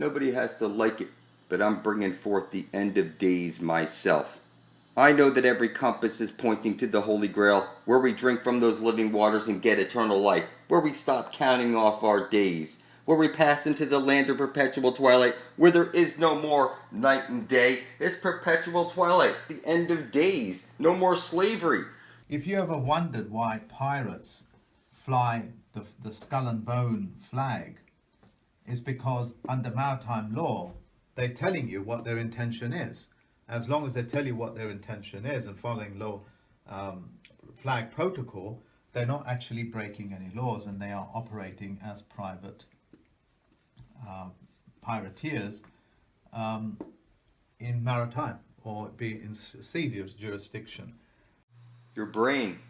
Nobody has to like it, but I'm bringing forth the end of days myself. I know that every compass is pointing to the Holy Grail, where we drink from those living waters and get eternal life, where we stop counting off our days, where we pass into the land of perpetual twilight, where there is no more night and day. It's perpetual twilight, the end of days, no more slavery. If you ever wondered why pirates fly the skull and bone flag, it's because under maritime law, they're telling you what their intention is. As long as they tell you what their intention is and following law, flag protocol, they're not actually breaking any laws, and they are operating as private pirateers in maritime, or be in sea jurisdiction. Your brain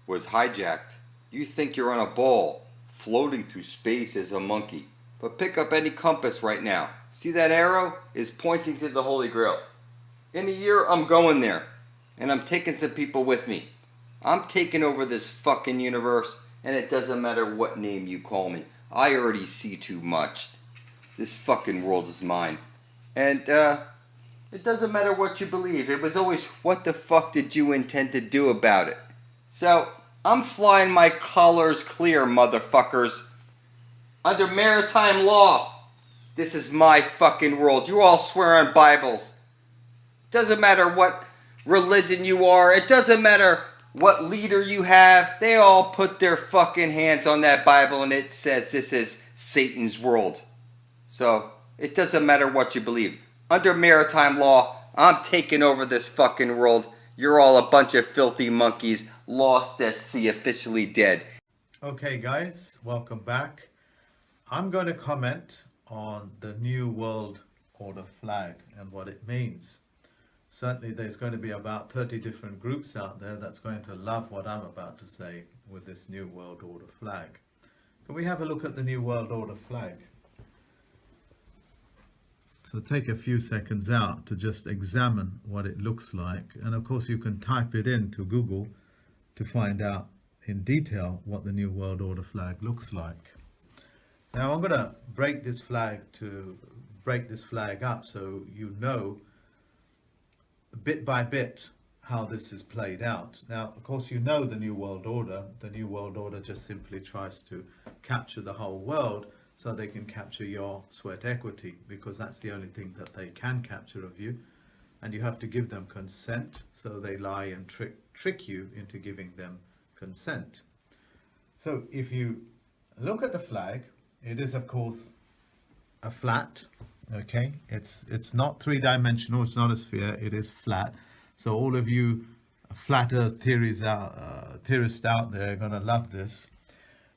was hijacked. You think you're on a ball, floating through space as a monkey. But pick up any compass right now. See that arrow is pointing to the Holy Grail. In a year, I'm going there. And I'm taking some people with me. I'm taking over this fucking universe, and it doesn't matter what name you call me. I already see too much. This fucking world is mine. And, it doesn't matter what you believe. It was always, what the fuck did you intend to do about it? So, I'm flying my colors clear, motherfuckers. Under maritime law. This is my fucking world. You all swear on Bibles. Doesn't matter what religion you are. It doesn't matter what leader you have. They all put their fucking hands on that Bible and it says this is Satan's world. So, it doesn't matter what you believe. Under maritime law, I'm taking over this fucking world. You're all a bunch of filthy monkeys, lost at sea, officially dead. Okay guys, welcome back. I'm going to comment on the New World Order flag and what it means. Certainly there's going to be about 30 different groups out there that's going to love what I'm about to say with this New World Order flag. Can we have a look at the New World Order flag? So take a few seconds out to just examine what it looks like. And of course you can type it into Google to find out in detail what the New World Order flag looks like. Now I'm going to break this flag up so you know bit by bit how this is played out. Now of course you know the New World Order. The New World Order just simply tries to capture the whole world so they can capture your sweat equity, because that's the only thing that they can capture of you, and you have to give them consent. So they lie and trick you into giving them consent. So if you look at the flag, it is of course a flat, okay? It's not three-dimensional, it's not a sphere, it is flat. So all of you flat earth theorists out there are gonna love this.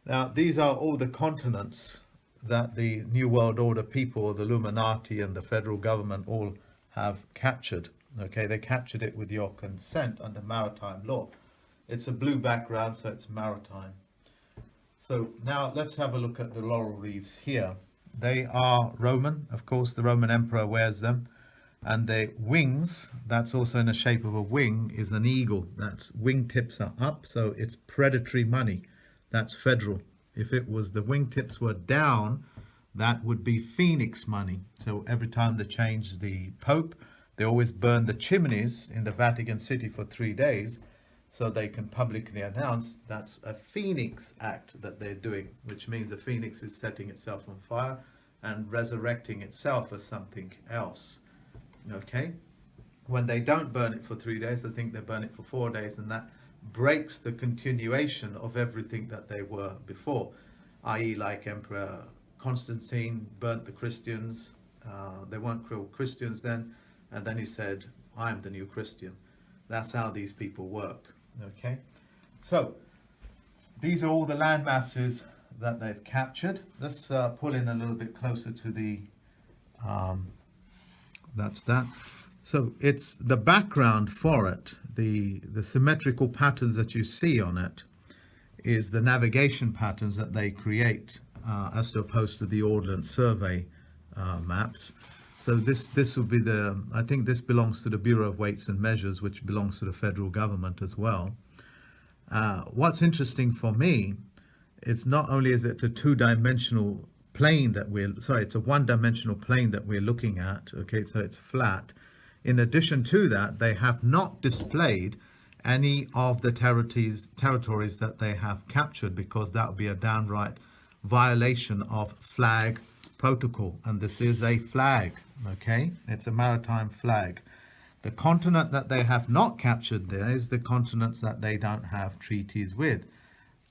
Now these are all the continents that the New World Order people, the Illuminati and the federal government all have captured, okay? They captured it with your consent under maritime law. It's a blue background, so it's maritime. So now let's have a look at the laurel wreaths here. They are Roman, of course, the Roman emperor wears them. And the wings, that's also in the shape of a wing, is an eagle. That's wingtips are up, so it's predatory money. That's federal. If it was the wingtips were down, that would be phoenix money. So every time they change the Pope, they always burn the chimneys in the Vatican City for 3 days, so they can publicly announce that's a phoenix act that they're doing, which means the phoenix is setting itself on fire and resurrecting itself as something else. Okay? When they don't burn it for 3 days, I think they burn it for 4 days, and that breaks the continuation of everything that they were before, i.e. like Emperor Constantine burnt the Christians. They weren't called Christians then, and then he said, I'm the new Christian. That's how these people work. Okay, so these are all the land masses that they've captured. Let's pull in a little bit closer to the that's that. So it's the background for it, the symmetrical patterns that you see on it is the navigation patterns that they create as opposed to the Ordnance Survey maps. So this will be I think this belongs to the Bureau of Weights and Measures, which belongs to the federal government as well. What's interesting for me, it's not only is it a two-dimensional plane that it's a one-dimensional plane that we're looking at. Okay, so it's flat. In addition to that, they have not displayed any of the territories that they have captured, because that would be a downright violation of flag protocol. And this is a flag, okay? It's a maritime flag. The continent that they have not captured there is the continents that they don't have treaties with,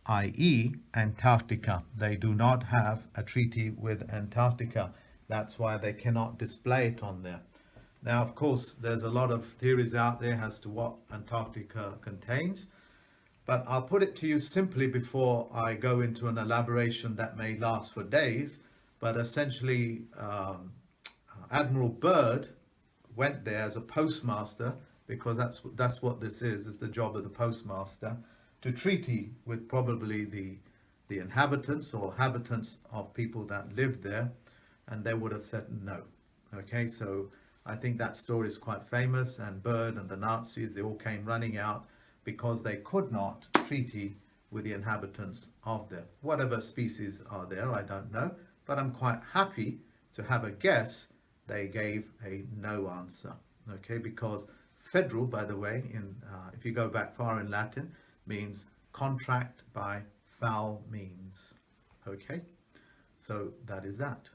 i.e. Antarctica. They do not have a treaty with Antarctica. That's why they cannot display it on there. Now, of course, there's a lot of theories out there as to what Antarctica contains, but I'll put it to you simply before I go into an elaboration that may last for days. But essentially, Admiral Byrd went there as a postmaster, because that's what this is the job of the postmaster, to treaty with probably the inhabitants or habitants of people that lived there, and they would have said no. Okay, so I think that story is quite famous, and Byrd and the Nazis, they all came running out because they could not treaty with the inhabitants of there. Whatever species are there, I don't know, but I'm quite happy to have a guess they gave a no answer. Okay, because federal, by the way, if you go back far in Latin, means contract by foul means. Okay, so that is that.